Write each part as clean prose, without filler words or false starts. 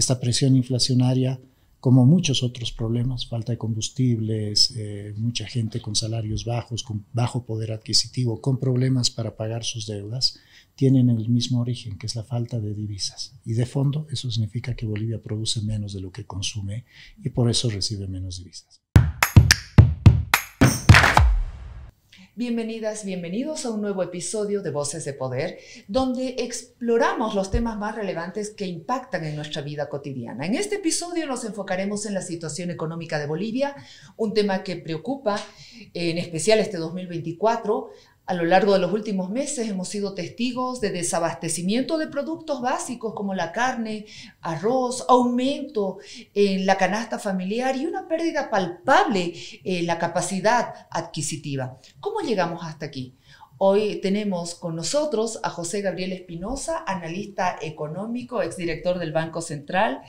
esta presión inflacionaria, como muchos otros problemas, falta de combustibles, mucha gente con salarios bajos, con bajo poder adquisitivo, con problemas para pagar sus deudas, tienen el mismo origen, que es la falta de divisas. Y de fondo, eso significa que Bolivia produce menos de lo que consume y por eso recibe menos divisas. Bienvenidas, bienvenidos a un nuevo episodio de Voces de Poder, donde exploramos los temas más relevantes que impactan en nuestra vida cotidiana. En este episodio nos enfocaremos en la situación económica de Bolivia, un tema que preocupa, en especial este 2024. A lo largo de los últimos meses hemos sido testigos de desabastecimiento de productos básicos como la carne, arroz, aumento en la canasta familiar y una pérdida palpable en la capacidad adquisitiva. ¿Cómo llegamos hasta aquí? Hoy tenemos con nosotros a José Gabriel Espinosa, analista económico, exdirector del Banco Central,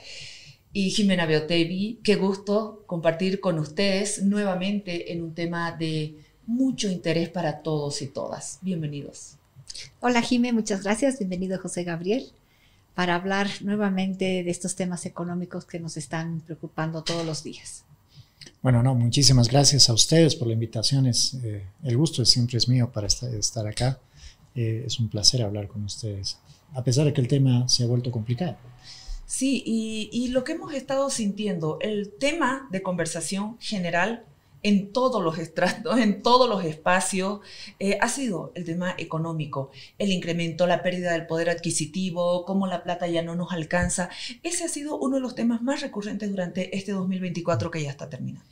y Jimena Beotevi. Qué gusto compartir con ustedes nuevamente en un tema de mucho interés para todos y todas. Bienvenidos. Hola Jimé, muchas gracias. Bienvenido José Gabriel para hablar nuevamente de estos temas económicos que nos están preocupando todos los días. Bueno, muchísimas gracias a ustedes por la invitación. El gusto siempre es mío para estar acá. Es un placer hablar con ustedes, a pesar de que el tema se ha vuelto complicado. Sí, y lo que hemos estado sintiendo, el tema de conversación general en todos los estratos, en todos los espacios, ha sido el tema económico, el incremento, la pérdida del poder adquisitivo, cómo la plata ya no nos alcanza. Ese ha sido uno de los temas más recurrentes durante este 2024 que ya está terminando.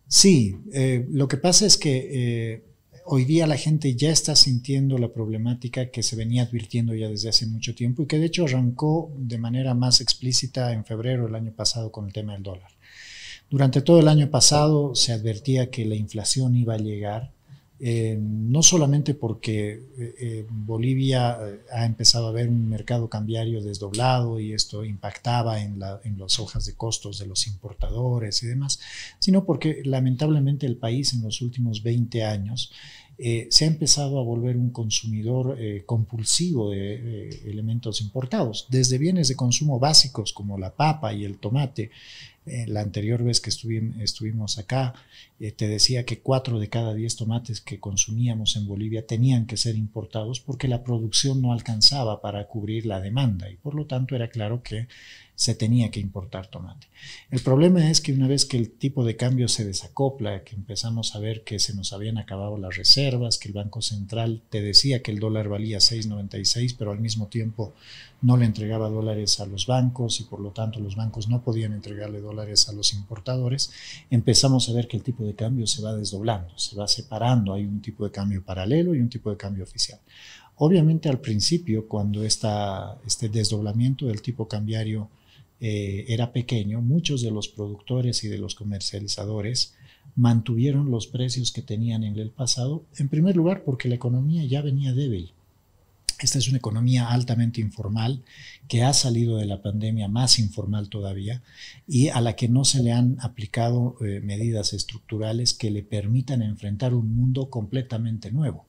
Sí, lo que pasa es que hoy día la gente ya está sintiendo la problemática que se venía advirtiendo ya desde hace mucho tiempo y que de hecho arrancó de manera más explícita en febrero del año pasado con el tema del dólar. Durante todo el año pasado se advertía que la inflación iba a llegar, no solamente porque Bolivia ha empezado a ver un mercado cambiario desdoblado y esto impactaba en las hojas de costos de los importadores y demás, sino porque lamentablemente el país en los últimos 20 años se ha empezado a volver un consumidor compulsivo de elementos importados, desde bienes de consumo básicos como la papa y el tomate. La anterior vez que estuvimos acá, te decía que 4 de cada 10 tomates que consumíamos en Bolivia tenían que ser importados porque la producción no alcanzaba para cubrir la demanda y por lo tanto era claro que se tenía que importar tomate. El problema es que una vez que el tipo de cambio se desacopla, que empezamos a ver que se nos habían acabado las reservas, que el Banco Central te decía que el dólar valía 6.96, pero al mismo tiempo no le entregaba dólares a los bancos y por lo tanto los bancos no podían entregarle dólares a los importadores, empezamos a ver que el tipo de cambio se va desdoblando, se va separando, hay un tipo de cambio paralelo y un tipo de cambio oficial. Obviamente al principio, cuando este desdoblamiento del tipo cambiario era pequeño, muchos de los productores y de los comercializadores mantuvieron los precios que tenían en el pasado, en primer lugar porque la economía ya venía débil. Esta es una economía altamente informal que ha salido de la pandemia más informal todavía y a la que no se le han aplicado medidas estructurales que le permitan enfrentar un mundo completamente nuevo.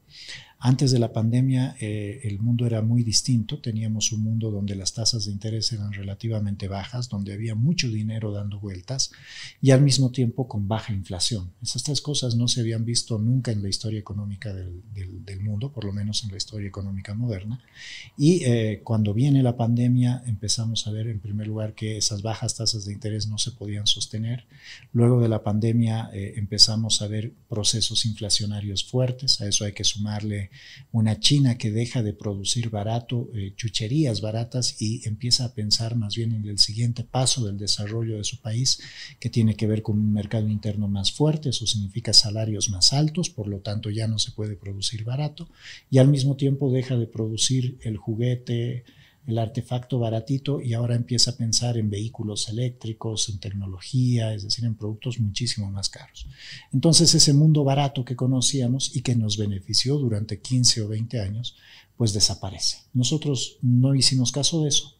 Antes de la pandemia el mundo era muy distinto, teníamos un mundo donde las tasas de interés eran relativamente bajas, donde había mucho dinero dando vueltas y al mismo tiempo con baja inflación. Esas tres cosas no se habían visto nunca en la historia económica del mundo, por lo menos en la historia económica moderna. Y cuando viene la pandemia empezamos a ver en primer lugar que esas bajas tasas de interés no se podían sostener. Luego de la pandemia empezamos a ver procesos inflacionarios fuertes, a eso hay que sumarle una China que deja de producir barato, chucherías baratas y empieza a pensar más bien en el siguiente paso del desarrollo de su país, que tiene que ver con un mercado interno más fuerte, eso significa salarios más altos, por lo tanto ya no se puede producir barato, y al mismo tiempo deja de producir el juguete, el artefacto baratito y ahora empieza a pensar en vehículos eléctricos, en tecnología, es decir, en productos muchísimo más caros. Entonces ese mundo barato que conocíamos y que nos benefició durante 15 o 20 años, pues desaparece. Nosotros no hicimos caso de eso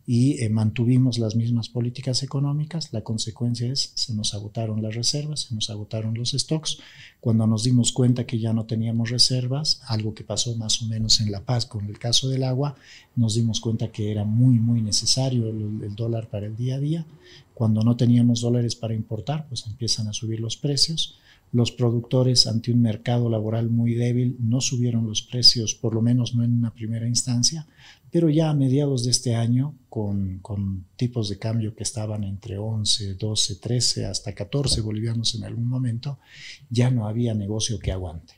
y mantuvimos las mismas políticas económicas. La consecuencia es, se nos agotaron las reservas, se nos agotaron los stocks. Cuando nos dimos cuenta que ya no teníamos reservas, algo que pasó más o menos en La Paz con el caso del agua, nos dimos cuenta que era muy necesario el dólar para el día a día. Cuando no teníamos dólares para importar, pues empiezan a subir los precios. Los productores, ante un mercado laboral muy débil, no subieron los precios, por lo menos no en una primera instancia, pero ya a mediados de este año, con tipos de cambio que estaban entre 11, 12, 13 hasta 14 bolivianos en algún momento, ya no había negocio que aguante.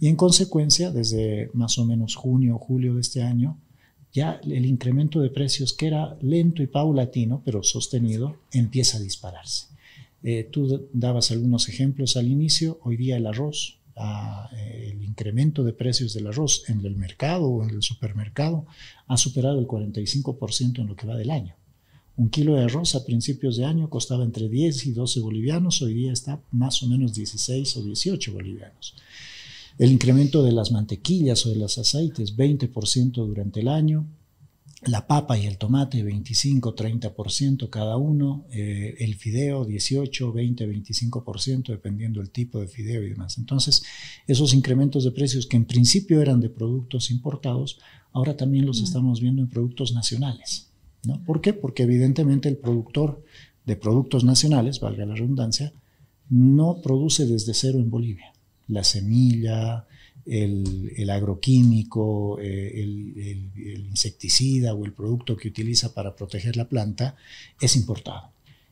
Y en consecuencia, desde más o menos junio o julio de este año, ya el incremento de precios, que era lento y paulatino, pero sostenido, empieza a dispararse. Tú dabas algunos ejemplos al inicio. Hoy día el arroz, el incremento de precios del arroz en el mercado o en el supermercado ha superado el 45% en lo que va del año. Un kilo de arroz a principios de año costaba entre 10 y 12 bolivianos, hoy día está más o menos 16 o 18 bolivianos. El incremento de las mantequillas o de los aceites, 20% durante el año. La papa y el tomate, 25, 30% cada uno. El fideo, 18, 20, 25%, dependiendo del tipo de fideo y demás. Entonces, esos incrementos de precios que en principio eran de productos importados, ahora también los estamos viendo en productos nacionales, ¿no? ¿Por qué? Porque evidentemente el productor de productos nacionales, valga la redundancia, no produce desde cero en Bolivia. La semilla, el agroquímico, el insecticida o el producto que utiliza para proteger la planta es importado.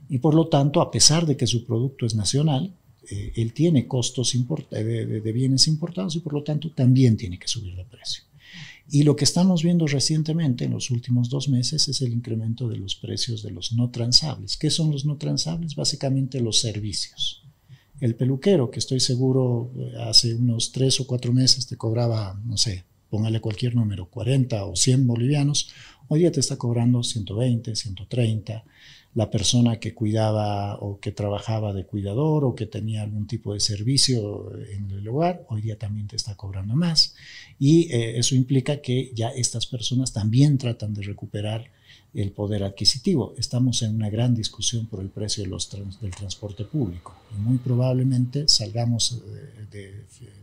Y por lo tanto, a pesar de que su producto es nacional, él tiene costos de bienes importados y por lo tanto también tiene que subir de precio. Y lo que estamos viendo recientemente en los últimos 2 meses es el incremento de los precios de los no transables. ¿Qué son los no transables? Básicamente los servicios. El peluquero, que estoy seguro hace unos 3 o 4 meses te cobraba, no sé, póngale cualquier número, 40 o 100 bolivianos, hoy día te está cobrando 120, 130. La persona que cuidaba o que trabajaba de cuidador o que tenía algún tipo de servicio en el hogar, hoy día también te está cobrando más. Y eso implica que ya estas personas también tratan de recuperar el poder adquisitivo. Estamos en una gran discusión por el precio del transporte público y muy probablemente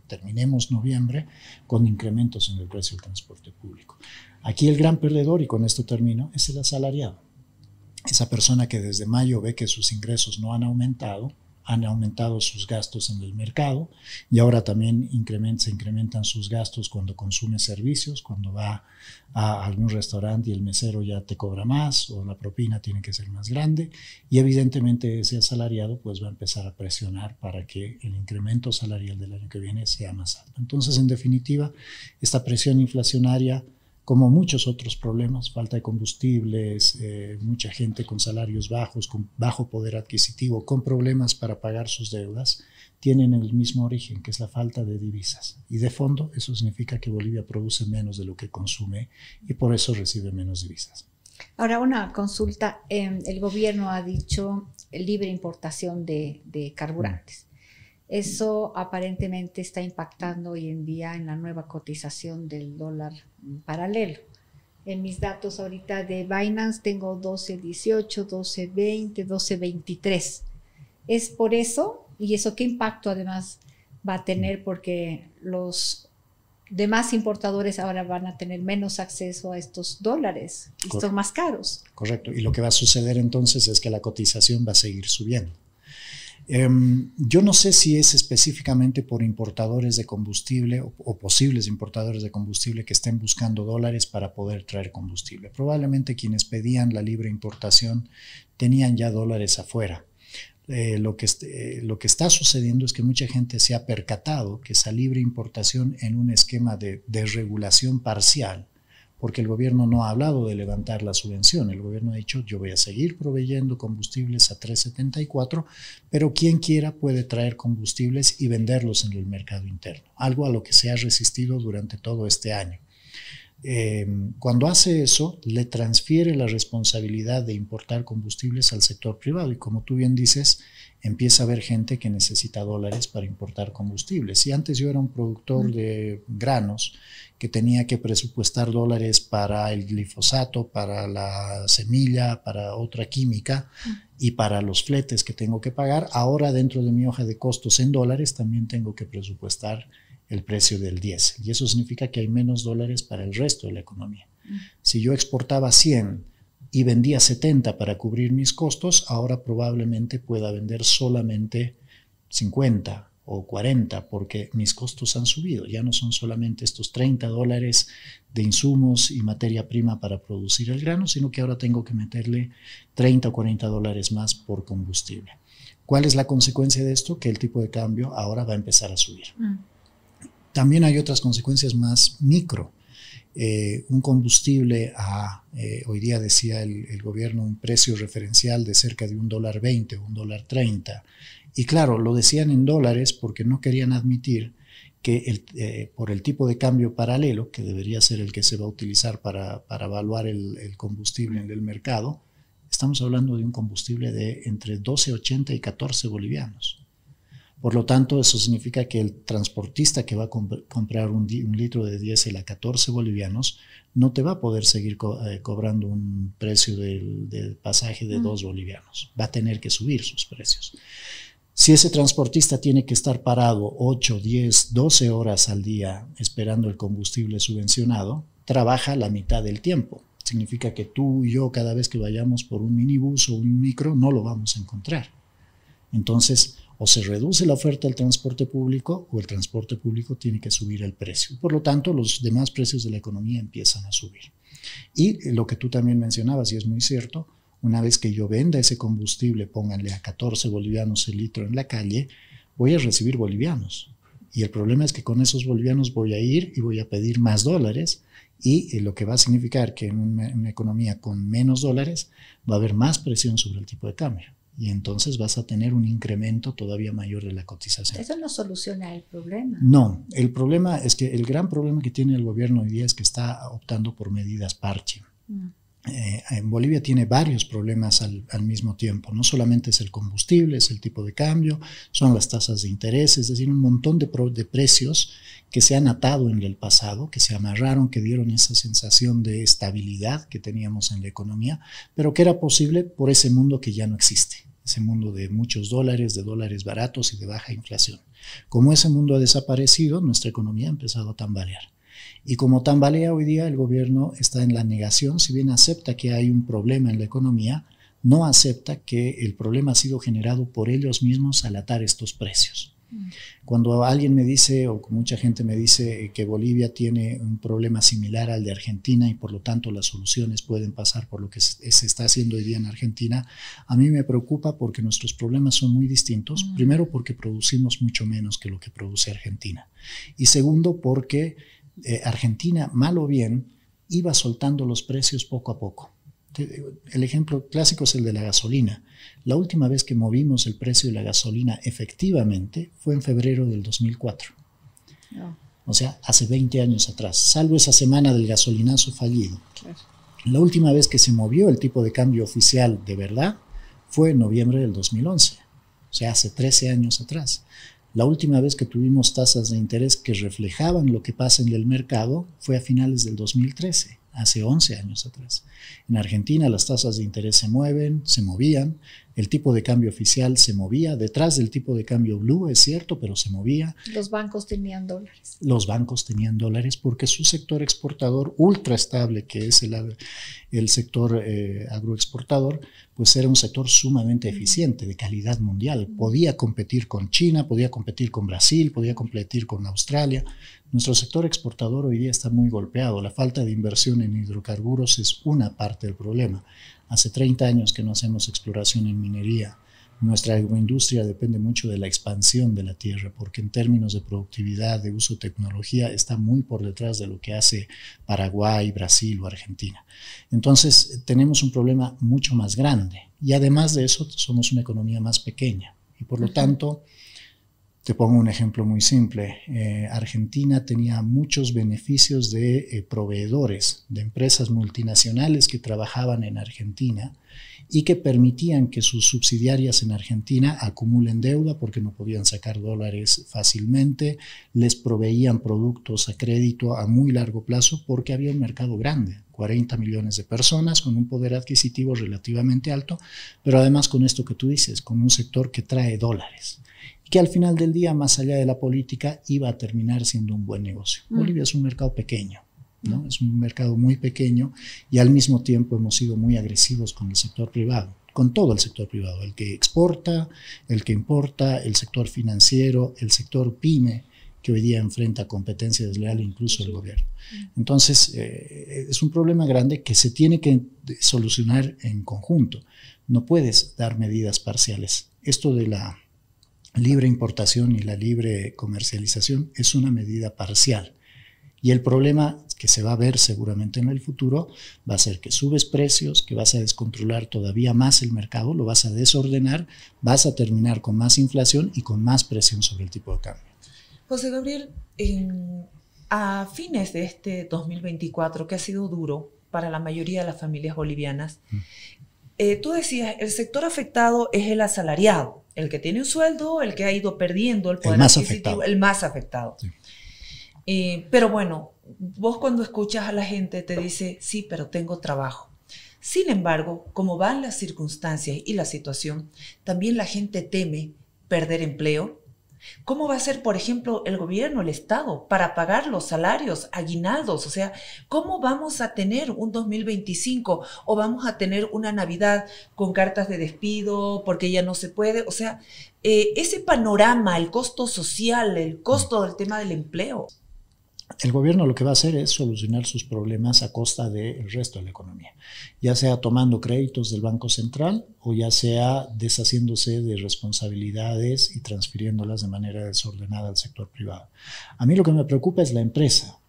terminemos noviembre con incrementos en el precio del transporte público. Aquí el gran perdedor, y con esto termino, es el asalariado. Esa persona que desde mayo ve que sus ingresos no han aumentado sus gastos en el mercado y ahora también se incrementan sus gastos cuando consume servicios, cuando va a algún restaurante y el mesero ya te cobra más o la propina tiene que ser más grande y evidentemente ese asalariado pues va a empezar a presionar para que el incremento salarial del año que viene sea más alto. Entonces, en definitiva, esta presión inflacionaria, como muchos otros problemas, falta de combustibles, mucha gente con salarios bajos, con bajo poder adquisitivo, con problemas para pagar sus deudas, tienen el mismo origen, que es la falta de divisas. Y de fondo, eso significa que Bolivia produce menos de lo que consume y por eso recibe menos divisas. Ahora, una consulta. El gobierno ha dicho libre importación de carburantes. Eso aparentemente está impactando hoy en día en la nueva cotización del dólar paralelo. En mis datos ahorita de Binance tengo 12.18, 12.20, 12.23. ¿Es por eso? ¿Y eso qué impacto además va a tener? Porque los demás importadores ahora van a tener menos acceso a estos dólares y son más caros. Correcto. Y lo que va a suceder entonces es que la cotización va a seguir subiendo. Yo no sé si es específicamente por importadores de combustible o posibles importadores de combustible que estén buscando dólares para poder traer combustible. Probablemente quienes pedían la libre importación tenían ya dólares afuera. Lo que está sucediendo es que mucha gente se ha percatado que esa libre importación en un esquema de regulación parcial, porque el gobierno no ha hablado de levantar la subvención. El gobierno ha dicho, yo voy a seguir proveyendo combustibles a 3.74, pero quien quiera puede traer combustibles y venderlos en el mercado interno, algo a lo que se ha resistido durante todo este año. Cuando hace eso, le transfiere la responsabilidad de importar combustibles al sector privado y como tú bien dices, empieza a haber gente que necesita dólares para importar combustibles. Si antes yo era un productor de granos que tenía que presupuestar dólares para el glifosato, para la semilla, para otra química y para los fletes que tengo que pagar, ahora dentro de mi hoja de costos en dólares también tengo que presupuestar el precio del diésel. Y eso significa que hay menos dólares para el resto de la economía. Si yo exportaba 100 y vendía 70 para cubrir mis costos, ahora probablemente pueda vender solamente 50 o 40 porque mis costos han subido. Ya no son solamente estos $30 de insumos y materia prima para producir el grano, sino que ahora tengo que meterle 30 o 40 dólares más por combustible. ¿Cuál es la consecuencia de esto? Que el tipo de cambio ahora va a empezar a subir. También hay otras consecuencias más micro. Un combustible hoy día decía el gobierno un precio referencial de cerca de $1.20 o $1.30. Y claro, lo decían en dólares porque no querían admitir que por el tipo de cambio paralelo, que debería ser el que se va a utilizar para evaluar el combustible en el mercado, estamos hablando de un combustible de entre 12.80 y 14 bolivianos. Por lo tanto, eso significa que el transportista que va a comprar un litro de diésel a 14 bolivianos no te va a poder seguir cobrando un precio del pasaje de 2 bolivianos. Va a tener que subir sus precios. Si ese transportista tiene que estar parado 8, 10, 12 horas al día esperando el combustible subvencionado, trabaja la mitad del tiempo. Significa que tú y yo, cada vez que vayamos por un minibús o un micro, no lo vamos a encontrar. Entonces, o se reduce la oferta del transporte público o el transporte público tiene que subir el precio. Por lo tanto, los demás precios de la economía empiezan a subir. Y lo que tú también mencionabas, y es muy cierto, una vez que yo venda ese combustible, pónganle a 14 bolivianos el litro en la calle, voy a recibir bolivianos. Y el problema es que con esos bolivianos voy a ir y voy a pedir más dólares y lo que va a significar que en una economía con menos dólares va a haber más presión sobre el tipo de cambio. Y entonces vas a tener un incremento todavía mayor de la cotización. Eso no soluciona el problema. No, el problema es que el gran problema que tiene el gobierno hoy día es que está optando por medidas parche. En Bolivia tiene varios problemas al mismo tiempo. No solamente es el combustible, es el tipo de cambio, son las tasas de interés, es decir, un montón de precios que se han atado en el pasado, que se amarraron, que dieron esa sensación de estabilidad que teníamos en la economía, pero que era posible por ese mundo que ya no existe. Ese mundo de muchos dólares, de dólares baratos y de baja inflación. Como ese mundo ha desaparecido, nuestra economía ha empezado a tambalear. Y como tambalea hoy día, el gobierno está en la negación, si bien acepta que hay un problema en la economía, no acepta que el problema ha sido generado por ellos mismos al atar estos precios. Cuando alguien me dice, o mucha gente me dice que Bolivia tiene un problema similar al de Argentina y por lo tanto las soluciones pueden pasar por lo que se está haciendo hoy día en Argentina, a mí me preocupa porque nuestros problemas son muy distintos. Primero porque producimos mucho menos que lo que produce Argentina. Y segundo porque Argentina, mal o bien, iba soltando los precios poco a poco. El ejemplo clásico es el de la gasolina. La última vez que movimos el precio de la gasolina efectivamente fue en febrero del 2004. O sea, hace 20 años atrás, salvo esa semana del gasolinazo fallido. Claro. La última vez que se movió el tipo de cambio oficial de verdad fue en noviembre del 2011. O sea, hace 13 años atrás. La última vez que tuvimos tasas de interés que reflejaban lo que pasa en el mercado fue a finales del 2013. Hace 11 años atrás. En Argentina las tasas de interés se movían, el tipo de cambio oficial se movía, detrás del tipo de cambio blue, es cierto, pero se movía. Los bancos tenían dólares. Los bancos tenían dólares porque su sector exportador ultra estable, que es el sector agroexportador, pues era un sector sumamente eficiente, de calidad mundial. Podía competir con China, podía competir con Brasil, podía competir con Australia. Nuestro sector exportador hoy día está muy golpeado. La falta de inversión en hidrocarburos es una parte del problema. Hace 30 años que no hacemos exploración en minería. Nuestra agroindustria depende mucho de la expansión de la tierra, porque en términos de productividad, de uso de tecnología, está muy por detrás de lo que hace Paraguay, Brasil o Argentina. Entonces, tenemos un problema mucho más grande. Y además de eso, somos una economía más pequeña. Y por lo tanto, Te pongo un ejemplo muy simple. Argentina tenía muchos beneficios de proveedores, de empresas multinacionales que trabajaban en Argentina y que permitían que sus subsidiarias en Argentina acumulen deuda porque no podían sacar dólares fácilmente, les proveían productos a crédito a muy largo plazo porque había un mercado grande, 40 millones de personas con un poder adquisitivo relativamente alto, pero además con esto que tú dices, con un sector que trae dólares, que al final del día, más allá de la política, iba a terminar siendo un buen negocio. Bolivia es un mercado pequeño, ¿no? Es un mercado muy pequeño y al mismo tiempo hemos sido muy agresivos con el sector privado, con todo el sector privado, el que exporta, el que importa, el sector financiero, el sector pyme, que hoy día enfrenta competencia desleal incluso el gobierno. Entonces, es un problema grande que se tiene que solucionar en conjunto. No puedes dar medidas parciales. Esto de la libre importación y la libre comercialización es una medida parcial. Y el problema que se va a ver seguramente en el futuro va a ser que subes precios, que vas a descontrolar todavía más el mercado, lo vas a desordenar, vas a terminar con más inflación y con más presión sobre el tipo de cambio. José Gabriel, a fines de este 2024, que ha sido duro para la mayoría de las familias bolivianas, tú decías, el sector afectado es el asalariado, el que tiene un sueldo, el que ha ido perdiendo el poder adquisitivo, el más afectado. Sí. Pero bueno, vos cuando escuchas a la gente te dice, sí, pero tengo trabajo. Sin embargo, como van las circunstancias y la situación, también la gente teme perder empleo. ¿Cómo va a ser, por ejemplo, el gobierno, el Estado, para pagar los salarios, aguinaldos? O sea, ¿cómo vamos a tener un 2025 o vamos a tener una Navidad con cartas de despido porque ya no se puede? O sea, ese panorama, el costo social, el costo del tema del empleo. El gobierno lo que va a hacer es solucionar sus problemas a costa del resto de la economía, ya sea tomando créditos del Banco Central o ya sea deshaciéndose de responsabilidades y transfiriéndolas de manera desordenada al sector privado. A mí lo que me preocupa es la empresa.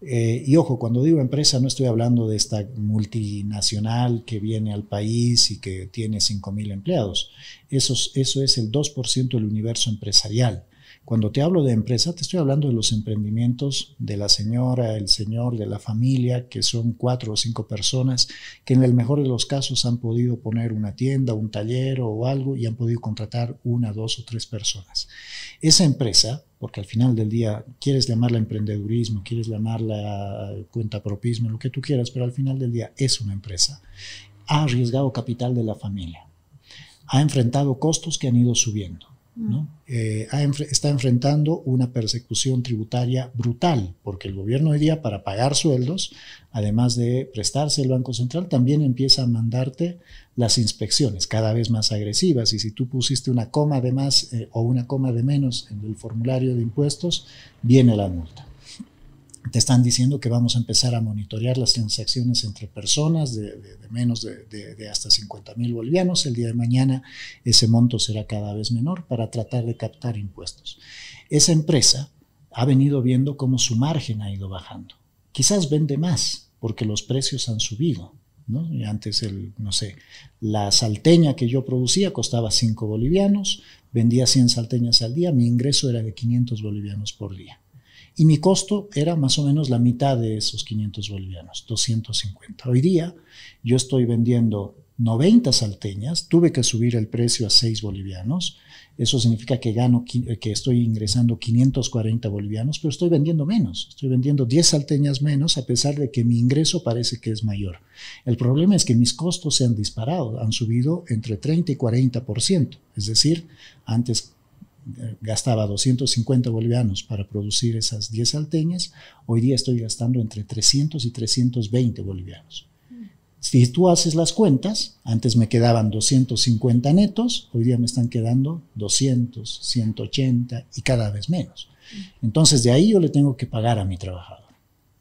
Y ojo, cuando digo empresa no estoy hablando de esta multinacional que viene al país y que tiene 5.000 empleados. Eso es el 2% del universo empresarial. Cuando te hablo de empresa, te estoy hablando de los emprendimientos de la señora, el señor, de la familia, que son 4 o 5 personas que en el mejor de los casos han podido poner una tienda, un taller o algo y han podido contratar 1, 2 o 3 personas. Esa empresa, porque al final del día quieres llamarla emprendedurismo, quieres llamarla cuentapropismo, lo que tú quieras, pero al final del día es una empresa, ha arriesgado capital de la familia, ha enfrentado costos que han ido subiendo, ¿no? Está enfrentando una persecución tributaria brutal, porque el gobierno hoy día para pagar sueldos, además de prestarse el Banco Central, también empieza a mandarte las inspecciones cada vez más agresivas, y si tú pusiste una coma de más o una coma de menos en el formulario de impuestos, viene la multa. Te están diciendo que vamos a empezar a monitorear las transacciones entre personas de menos de hasta 50.000 bolivianos. El día de mañana ese monto será cada vez menor para tratar de captar impuestos. Esa empresa ha venido viendo cómo su margen ha ido bajando. Quizás vende más porque los precios han subido, ¿no? Y antes, la salteña que yo producía costaba 5 bolivianos, vendía 100 salteñas al día, mi ingreso era de 500 bolivianos por día. Y mi costo era más o menos la mitad de esos 500 bolivianos, 250. Hoy día yo estoy vendiendo 90 salteñas, tuve que subir el precio a 6 bolivianos, eso significa que estoy ingresando 540 bolivianos, pero estoy vendiendo menos, estoy vendiendo 10 salteñas menos a pesar de que mi ingreso parece que es mayor. El problema es que mis costos se han disparado, han subido entre 30 y 40%, es decir, antes gastaba 250 bolivianos para producir esas 10 salteñas, hoy día estoy gastando entre 300 y 320 bolivianos. Si tú haces las cuentas, antes me quedaban 250 netos, hoy día me están quedando 200, 180 y cada vez menos. Entonces de ahí yo le tengo que pagar a mi trabajador,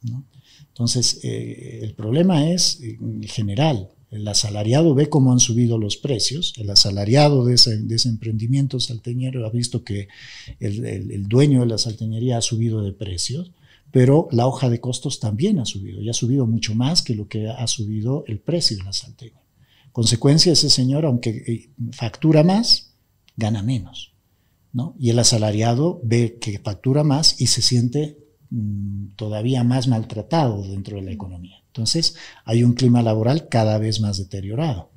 ¿no? Entonces el problema es en general. El asalariado ve cómo han subido los precios, el asalariado de ese emprendimiento salteñero ha visto que el dueño de la salteñería ha subido de precios, pero la hoja de costos también ha subido, y ha subido mucho más que lo que ha subido el precio de la salteña. Consecuencia, ese señor, aunque factura más, gana menos. ¿no? Y el asalariado ve que factura más y se siente todavía más maltratado dentro de la economía. Entonces, hay un clima laboral cada vez más deteriorado.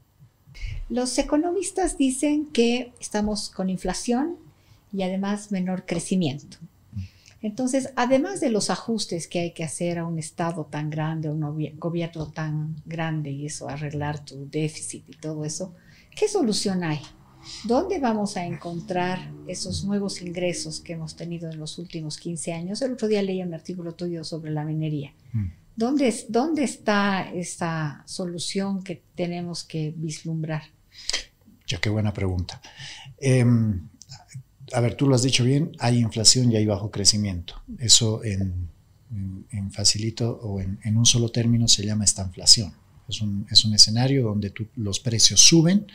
Los economistas dicen que estamos con inflación y además menor crecimiento. Entonces, además de los ajustes que hay que hacer a un Estado tan grande, a un gobierno tan grande y eso, arreglar tu déficit y todo eso, ¿qué solución hay? ¿Dónde vamos a encontrar esos nuevos ingresos que hemos tenido en los últimos 15 años? El otro día leí un artículo tuyo sobre la minería. ¿Dónde está esa solución que tenemos que vislumbrar? Ya, qué buena pregunta. A ver, tú lo has dicho bien, hay inflación y hay bajo crecimiento. Eso en facilito o en un solo término se llama estanflación. Es un escenario donde los precios suben,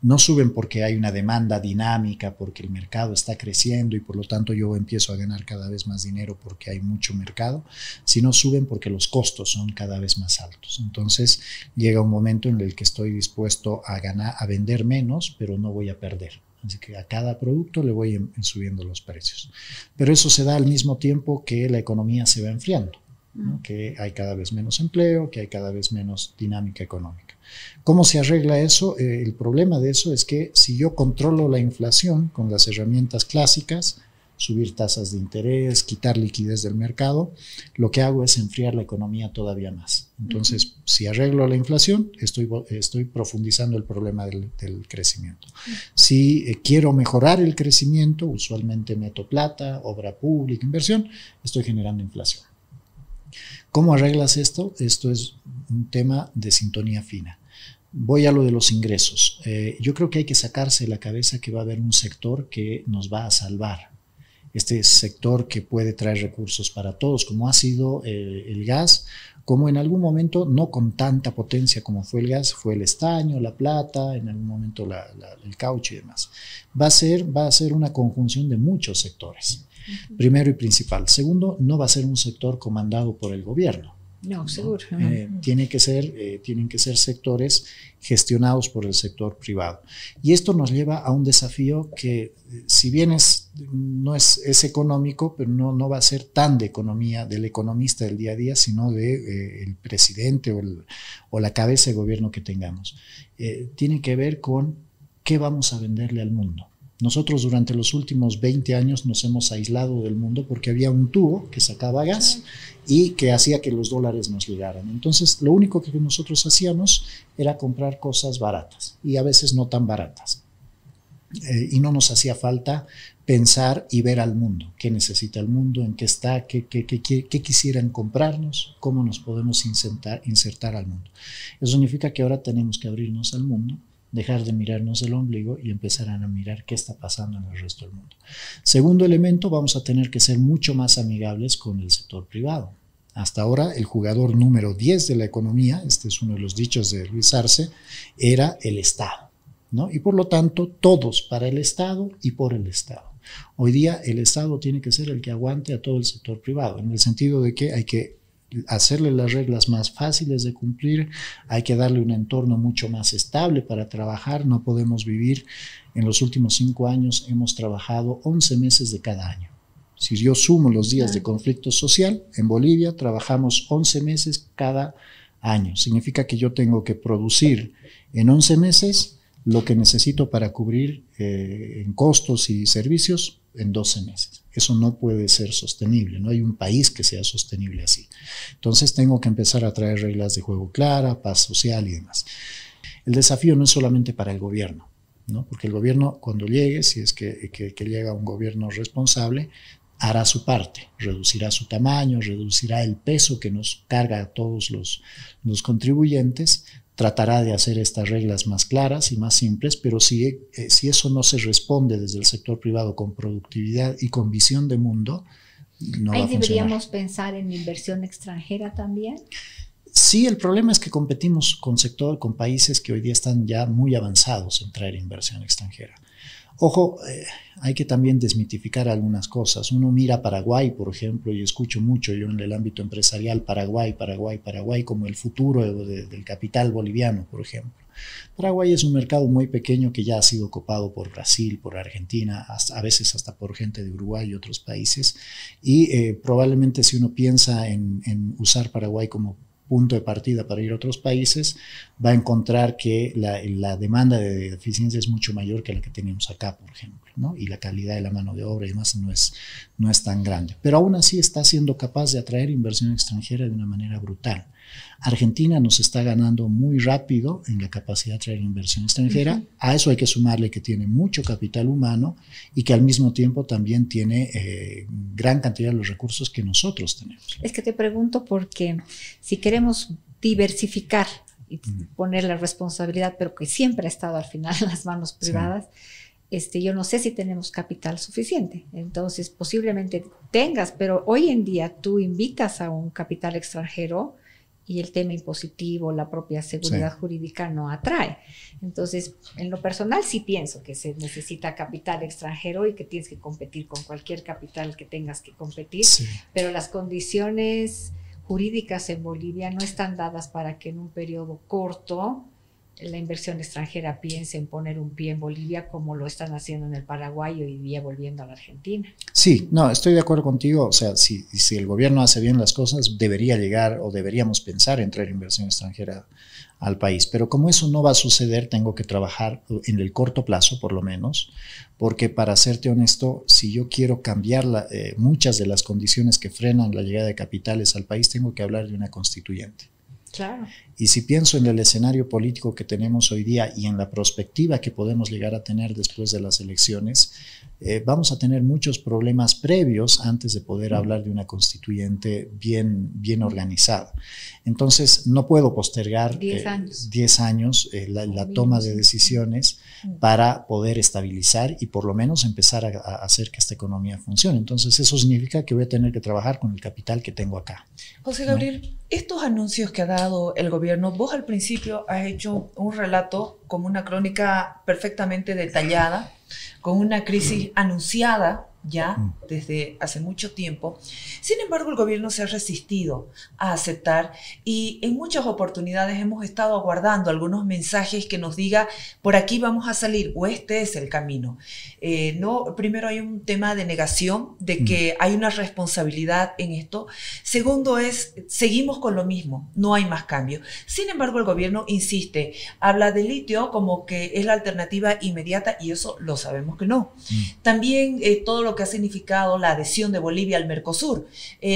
no suben porque hay una demanda dinámica, porque el mercado está creciendo y por lo tanto yo empiezo a ganar cada vez más dinero porque hay mucho mercado, sino suben porque los costos son cada vez más altos. Entonces llega un momento en el que estoy dispuesto a vender menos, pero no voy a perder. Así que a cada producto le voy subiendo los precios. Pero eso se da al mismo tiempo que la economía se va enfriando, ¿no? Que hay cada vez menos empleo, que hay cada vez menos dinámica económica. ¿Cómo se arregla eso? El problema de eso es que si yo controlo la inflación con las herramientas clásicas, subir tasas de interés, quitar liquidez del mercado, lo que hago es enfriar la economía todavía más. Entonces, si arreglo la inflación, estoy profundizando el problema del crecimiento. Si quiero mejorar el crecimiento, usualmente meto plata, obra pública, inversión, estoy generando inflación. ¿Cómo arreglas esto? Esto es un tema de sintonía fina. Voy a lo de los ingresos. Yo creo que hay que sacarse de la cabeza que va a haber un sector que nos va a salvar. Este sector que puede traer recursos para todos, como ha sido el gas, como en algún momento, no con tanta potencia como fue el gas, fue el estaño, la plata, en algún momento el caucho y demás. Va a ser una conjunción de muchos sectores. Primero y principal. Segundo, no va a ser un sector comandado por el gobierno. No, seguro. Tienen que ser sectores gestionados por el sector privado. Y esto nos lleva a un desafío que, si bien no es económico, pero no va a ser tan de economía del economista del día a día, sino del presidente o la cabeza de gobierno que tengamos. Tiene que ver con qué vamos a venderle al mundo. Nosotros durante los últimos 20 años nos hemos aislado del mundo porque había un tubo que sacaba gas y que hacía que los dólares nos llegaran. Entonces, lo único que nosotros hacíamos era comprar cosas baratas y a veces no tan baratas. Y no nos hacía falta pensar y ver al mundo, qué necesita el mundo, en qué está, qué quisieran comprarnos, cómo nos podemos insertar al mundo. Eso significa que ahora tenemos que abrirnos al mundo, dejar de mirarnos el ombligo y empezar a mirar qué está pasando en el resto del mundo. Segundo elemento, vamos a tener que ser mucho más amigables con el sector privado. Hasta ahora, el jugador número 10 de la economía, este es uno de los dichos de Luis Arce, era el Estado, ¿no? Y por lo tanto, todos para el Estado y por el Estado. Hoy día, el Estado tiene que ser el que aguante a todo el sector privado, en el sentido de que hay que hacerle las reglas más fáciles de cumplir, hay que darle un entorno mucho más estable para trabajar. No podemos vivir, en los últimos 5 años hemos trabajado 11 meses de cada año. Si yo sumo los días de conflicto social, en Bolivia trabajamos 11 meses cada año. Significa que yo tengo que producir en 11 meses lo que necesito para cubrir en costos y servicios en 12 meses. Eso no puede ser sostenible, no hay un país que sea sostenible así. Entonces tengo que empezar a traer reglas de juego clara, paz social y demás. El desafío no es solamente para el gobierno, ¿no? Porque el gobierno, cuando llegue, si es que llega un gobierno responsable, hará su parte, reducirá su tamaño, reducirá el peso que nos carga a todos los contribuyentes, tratará de hacer estas reglas más claras y más simples, pero si eso no se responde desde el sector privado con productividad y con visión de mundo, no va a funcionar. ¿Ahí deberíamos pensar en inversión extranjera también? Sí, el problema es que competimos con países que hoy día están ya muy avanzados en traer inversión extranjera. Ojo, hay que también desmitificar algunas cosas. Uno mira a Paraguay, por ejemplo, y escucho mucho yo en el ámbito empresarial Paraguay como el futuro del capital boliviano, por ejemplo. Paraguay es un mercado muy pequeño que ya ha sido copado por Brasil, por Argentina, a veces hasta por gente de Uruguay y otros países. Y probablemente si uno piensa en usar Paraguay como punto de partida para ir a otros países, va a encontrar que la demanda de eficiencia es mucho mayor que la que teníamos acá, por ejemplo, ¿no? Y la calidad de la mano de obra y demás no es tan grande. Pero aún así está siendo capaz de atraer inversión extranjera de una manera brutal. Argentina nos está ganando muy rápido en la capacidad de atraer inversión extranjera. A eso hay que sumarle que tiene mucho capital humano y que al mismo tiempo también tiene gran cantidad de los recursos que nosotros tenemos. Es que te pregunto porque si queremos diversificar y poner la responsabilidad, pero que siempre ha estado al final en las manos privadas, yo no sé si tenemos capital suficiente. Entonces, posiblemente tengas, pero hoy en día tú invitas a un capital extranjero y el tema impositivo, la propia seguridad jurídica no atrae. Entonces, en lo personal sí pienso que se necesita capital extranjero y que tienes que competir con cualquier capital que tengas que competir, pero las condiciones jurídicas en Bolivia no están dadas para que en un periodo corto la inversión extranjera piense en poner un pie en Bolivia como lo están haciendo en el Paraguay y hoy día volviendo a la Argentina. Sí, no, estoy de acuerdo contigo. O sea, si el gobierno hace bien las cosas, debería llegar o deberíamos pensar en traer inversión extranjera al país. Pero como eso no va a suceder, tengo que trabajar en el corto plazo, por lo menos, porque para serte honesto, si yo quiero cambiar muchas de las condiciones que frenan la llegada de capitales al país, tengo que hablar de una constituyente. Claro. Y si pienso en el escenario político que tenemos hoy día y en la perspectiva que podemos llegar a tener después de las elecciones, vamos a tener muchos problemas previos antes de poder hablar de una constituyente bien organizada. Entonces, no puedo postergar 10 años la toma de decisiones para poder estabilizar y por lo menos empezar a hacer que esta economía funcione. Entonces, eso significa que voy a tener que trabajar con el capital que tengo acá. José Gabriel, ¿no? Estos anuncios que ha dado el gobierno, vos al principio has hecho un relato como una crónica perfectamente detallada, con una crisis anunciada ya desde hace mucho tiempo. Sin embargo, el gobierno se ha resistido a aceptar y en muchas oportunidades hemos estado aguardando algunos mensajes que nos diga por aquí vamos a salir o este es el camino. No, primero hay un tema de negación de que hay una responsabilidad en esto. Segundo es, seguimos con lo mismo, no hay más cambio. Sin embargo, el gobierno insiste, habla de litio como que es la alternativa inmediata y eso lo sabemos que no. También todo lo que ha significado la adhesión de Bolivia al Mercosur.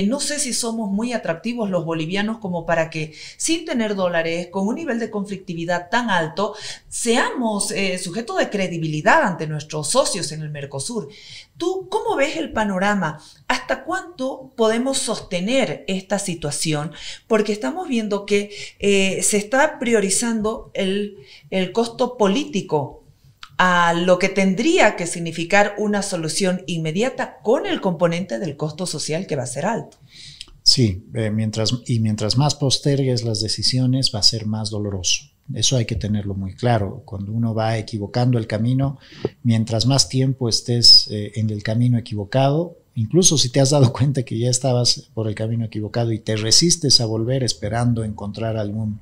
No sé si somos muy atractivos los bolivianos como para que sin tener dólares, con un nivel de conflictividad tan alto, seamos sujetos de credibilidad ante nuestros socios en el Mercosur. ¿Tú cómo ves el panorama? ¿Hasta cuánto podemos sostener esta situación? Porque estamos viendo que se está priorizando el costo político a lo que tendría que significar una solución inmediata con el componente del costo social que va a ser alto. Sí, mientras más postergues las decisiones va a ser más doloroso. Eso hay que tenerlo muy claro. Cuando uno va equivocando el camino, mientras más tiempo estés en el camino equivocado, incluso si te has dado cuenta que ya estabas por el camino equivocado y te resistes a volver esperando encontrar algún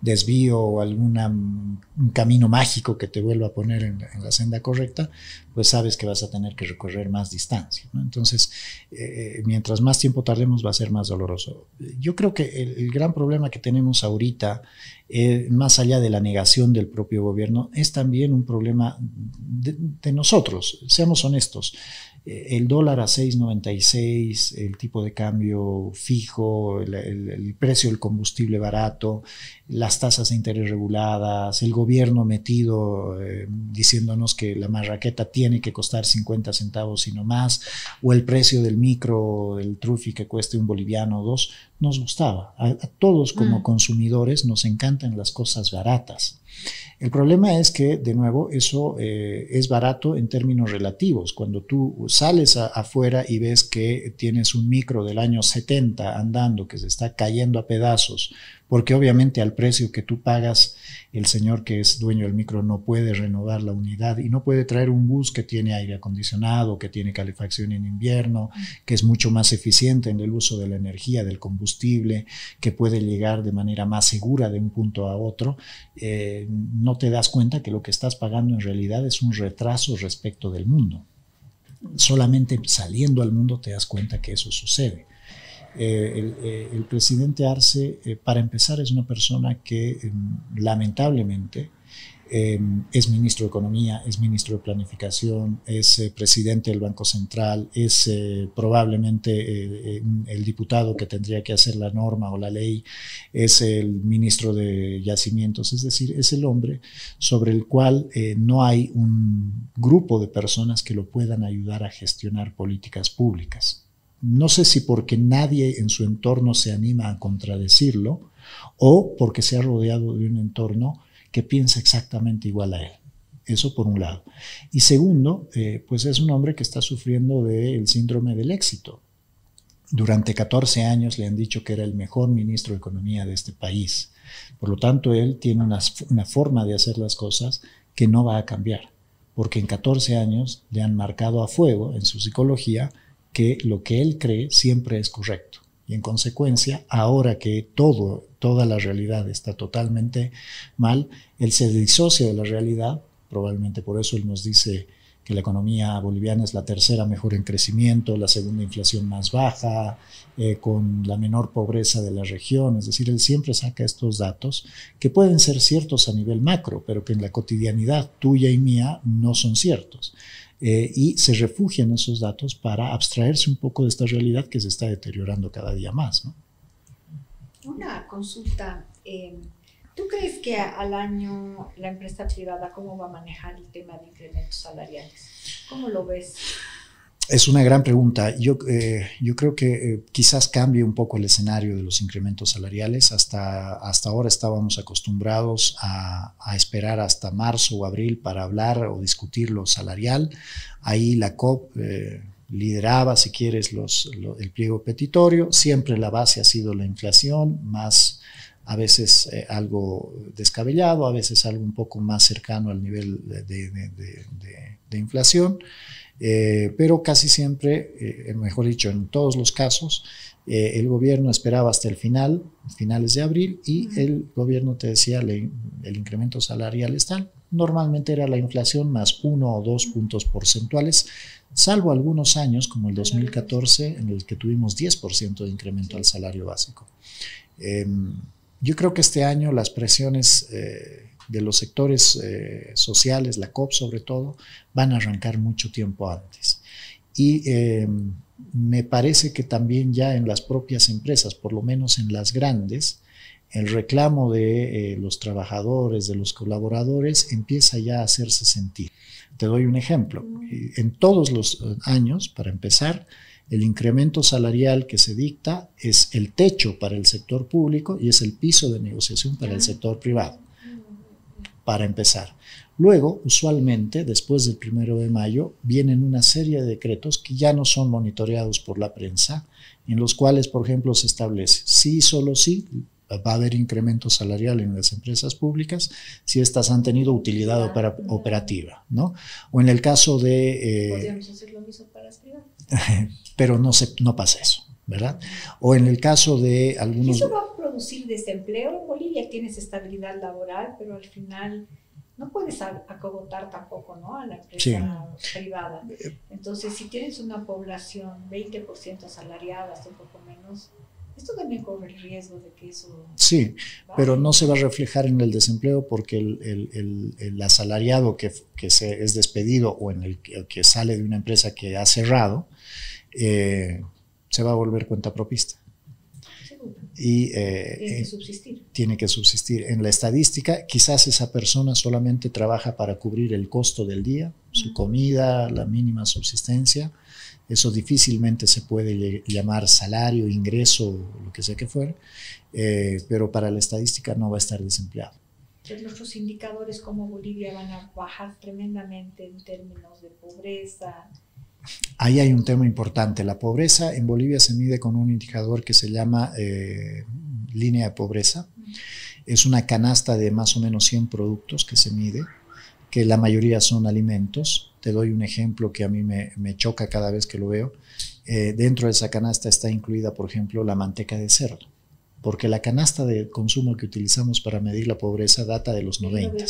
desvío o un camino mágico que te vuelva a poner en la senda correcta, pues sabes que vas a tener que recorrer más distancia, ¿no? Entonces, mientras más tiempo tardemos va a ser más doloroso. Yo creo que el gran problema que tenemos ahorita, más allá de la negación del propio gobierno, es también un problema de nosotros, seamos honestos. El dólar a 6.96, el tipo de cambio fijo, el precio del combustible barato, las tasas de interés reguladas, el gobierno metido diciéndonos que la marraqueta tiene que costar 50 centavos y no más, o el precio del micro, del trufi que cueste un boliviano o dos, nos gustaba. A todos como consumidores nos encantan las cosas baratas. El problema es que, de nuevo, eso es barato en términos relativos. Cuando tú sales afuera y ves que tienes un micro del año 70 andando, que se está cayendo a pedazos, porque obviamente al precio que tú pagas, el señor que es dueño del micro no puede renovar la unidad y no puede traer un bus que tiene aire acondicionado, que tiene calefacción en invierno, que es mucho más eficiente en el uso de la energía, del combustible, que puede llegar de manera más segura de un punto a otro. No te das cuenta que lo que estás pagando en realidad es un retraso respecto del mundo. Solamente saliendo al mundo te das cuenta que eso sucede. El presidente Arce, para empezar, es una persona que lamentablemente es ministro de Economía, es ministro de Planificación, es presidente del Banco Central, es probablemente el diputado que tendría que hacer la norma o la ley, es el ministro de Yacimientos, es decir, es el hombre sobre el cual no hay un grupo de personas que lo puedan ayudar a gestionar políticas públicas. No sé si porque nadie en su entorno se anima a contradecirlo o porque se ha rodeado de un entorno que piensa exactamente igual a él. Eso por un lado. Y segundo, pues es un hombre que está sufriendo del síndrome del éxito. Durante 14 años le han dicho que era el mejor ministro de Economía de este país. Por lo tanto, él tiene una forma de hacer las cosas que no va a cambiar, porque en 14 años le han marcado a fuego en su psicología que lo que él cree siempre es correcto. Y en consecuencia, ahora que toda la realidad está totalmente mal, él se disocia de la realidad, probablemente por eso él nos dice que la economía boliviana es la tercera mejor en crecimiento, la segunda inflación más baja, con la menor pobreza de la región. Es decir, él siempre saca estos datos que pueden ser ciertos a nivel macro, pero que en la cotidianidad tuya y mía no son ciertos. Y se refugia en esos datos para abstraerse un poco de esta realidad que se está deteriorando cada día más, ¿no? Una consulta. ¿Tú crees que al año la empresa privada cómo va a manejar el tema de incrementos salariales? ¿Cómo lo ves? Es una gran pregunta. Yo creo que quizás cambie un poco el escenario de los incrementos salariales. Hasta ahora estábamos acostumbrados a esperar hasta marzo o abril para hablar o discutir lo salarial. Ahí la COP lideraba, si quieres, el pliego petitorio. Siempre la base ha sido la inflación, más a veces algo descabellado, a veces algo un poco más cercano al nivel de inflación. Pero casi siempre, mejor dicho, en todos los casos, el gobierno esperaba hasta el finales de abril, y el gobierno te decía el incremento salarial es tal. Normalmente era la inflación más 1 o 2 puntos porcentuales, salvo algunos años como el 2014 en el que tuvimos 10% de incremento al salario básico. Yo creo que este año las presiones de los sectores sociales, la COP sobre todo, van a arrancar mucho tiempo antes. Y me parece que también ya en las propias empresas, por lo menos en las grandes, el reclamo de los trabajadores, de los colaboradores, empieza ya a hacerse sentir. Te doy un ejemplo. En todos los años, para empezar, el incremento salarial que se dicta es el techo para el sector público y es el piso de negociación para el sector privado, para empezar. Luego, usualmente, después del 1 de mayo, vienen una serie de decretos que ya no son monitoreados por la prensa, en los cuales, por ejemplo, se establece, sí, solo sí, va a haber incremento salarial en las empresas públicas si estas han tenido utilidad operativa, ¿no? O en el caso de... Podríamos hacer lo mismo para las privadas. Pero no pasa eso, ¿verdad? O en el caso de algunos... Eso va a producir desempleo. En Bolivia tienes estabilidad laboral, pero al final no puedes acogotar tampoco, ¿no?, a la empresa privada. Entonces, si tienes una población 20% asalariada, hasta un poco menos, esto también corre el riesgo de que eso... Sí, pero no se va a reflejar en el desempleo porque el asalariado que es despedido o en el que sale de una empresa que ha cerrado, se va a volver cuentapropista. Y tiene que subsistir. Tiene que subsistir. En la estadística, quizás esa persona solamente trabaja para cubrir el costo del día, su comida, la mínima subsistencia. Eso difícilmente se puede llamar salario, ingreso, lo que sea que fuera, pero para la estadística no va a estar desempleado. Entonces, nuestros indicadores como Bolivia van a bajar tremendamente en términos de pobreza. Ahí hay un tema importante. La pobreza en Bolivia se mide con un indicador que se llama línea de pobreza. Es una canasta de más o menos 100 productos que se mide, que la mayoría son alimentos. Te doy un ejemplo que a mí me choca cada vez que lo veo. Dentro de esa canasta está incluida, por ejemplo, la manteca de cerdo, porque la canasta de consumo que utilizamos para medir la pobreza data de los 90.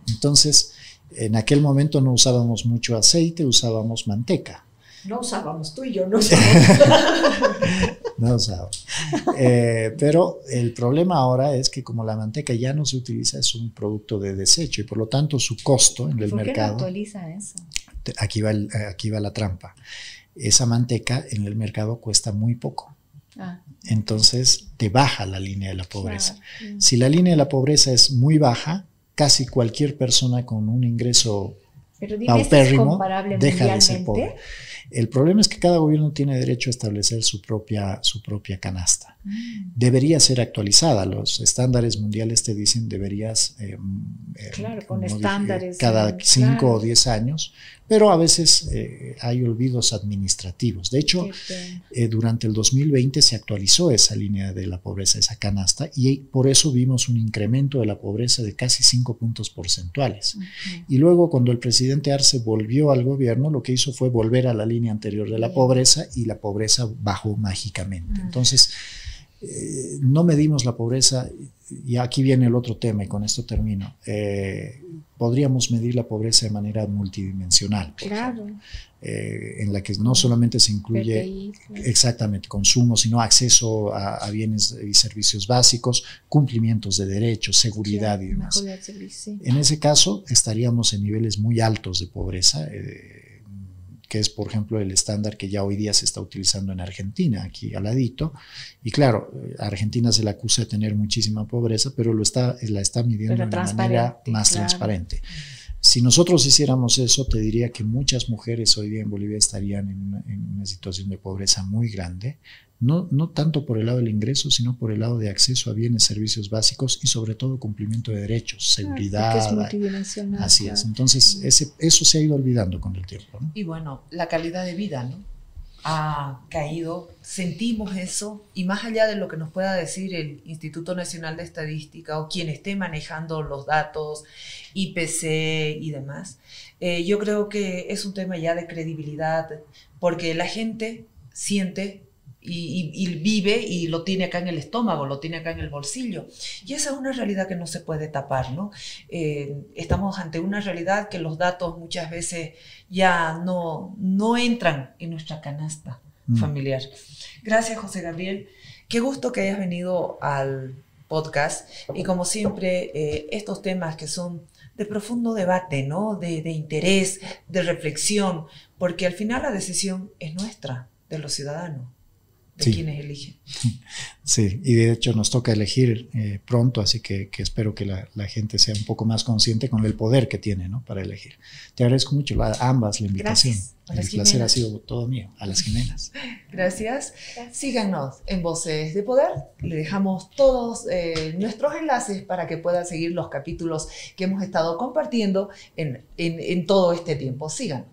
Entonces, en aquel momento no usábamos mucho aceite, usábamos manteca. No usábamos, tú y yo no usábamos. No usábamos. Pero el problema ahora es que como la manteca ya no se utiliza, es un producto de desecho y por lo tanto su costo en el mercado... ¿Por qué no actualiza eso? Aquí va la trampa. Esa manteca en el mercado cuesta muy poco. Entonces te baja la línea de la pobreza. Claro. Si la línea de la pobreza es muy baja, casi cualquier persona con un ingreso paupérrimo deja de ser pobre. El problema es que cada gobierno tiene derecho a establecer su propia canasta. Debería ser actualizada. Los estándares mundiales te dicen deberías con estándares cada 5 o 10 años, pero a veces hay olvidos administrativos. De hecho, durante el 2020 se actualizó esa línea de la pobreza, esa canasta, y por eso vimos un incremento de la pobreza de casi 5 puntos porcentuales. Y luego, cuando el presidente Arce volvió al gobierno, lo que hizo fue volver a la línea anterior de la pobreza y la pobreza bajó mágicamente. Entonces, no medimos la pobreza, y aquí viene el otro tema y con esto termino. Podríamos medir la pobreza de manera multidimensional, claro. En la que no solamente se incluye PPI, claro. Exactamente consumo, sino acceso a bienes y servicios básicos, cumplimientos de derechos, seguridad, claro, y demás. Sí. En ese caso estaríamos en niveles muy altos de pobreza, que es, por ejemplo, el estándar que ya hoy día se está utilizando en Argentina, aquí al ladito. Y claro, a Argentina se le acusa de tener muchísima pobreza, pero la está midiendo de una manera más transparente. Si nosotros hiciéramos eso, te diría que muchas mujeres hoy día en Bolivia estarían en una situación de pobreza muy grande, no tanto por el lado del ingreso, sino por el lado de acceso a bienes, servicios básicos y sobre todo cumplimiento de derechos, seguridad. Es multidimensional. Así es. Entonces, eso se ha ido olvidando con el tiempo, ¿no? Y bueno, la calidad de vida, ¿no? Ha caído, sentimos eso, y más allá de lo que nos pueda decir el Instituto Nacional de Estadística o quien esté manejando los datos, IPC y demás, yo creo que es un tema ya de credibilidad, porque la gente siente y vive y lo tiene acá en el estómago, lo tiene acá en el bolsillo. Y esa es una realidad que no se puede tapar, ¿no? Estamos ante una realidad que los datos muchas veces ya no entran en nuestra canasta familiar. Gracias, José Gabriel. Qué gusto que hayas venido al podcast. Y como siempre, estos temas que son de profundo debate, ¿no? De interés, de reflexión, porque al final la decisión es nuestra, de los ciudadanos. De quienes eligen. Sí, y de hecho nos toca elegir pronto, así que espero que la gente sea un poco más consciente con el poder que tiene, ¿no? Para elegir. Te agradezco mucho a ambas la invitación. El placer ha sido todo mío. A las Jimenas. Gracias. Síganos en Voces de Poder. Le dejamos todos nuestros enlaces para que puedan seguir los capítulos que hemos estado compartiendo en todo este tiempo. Síganos.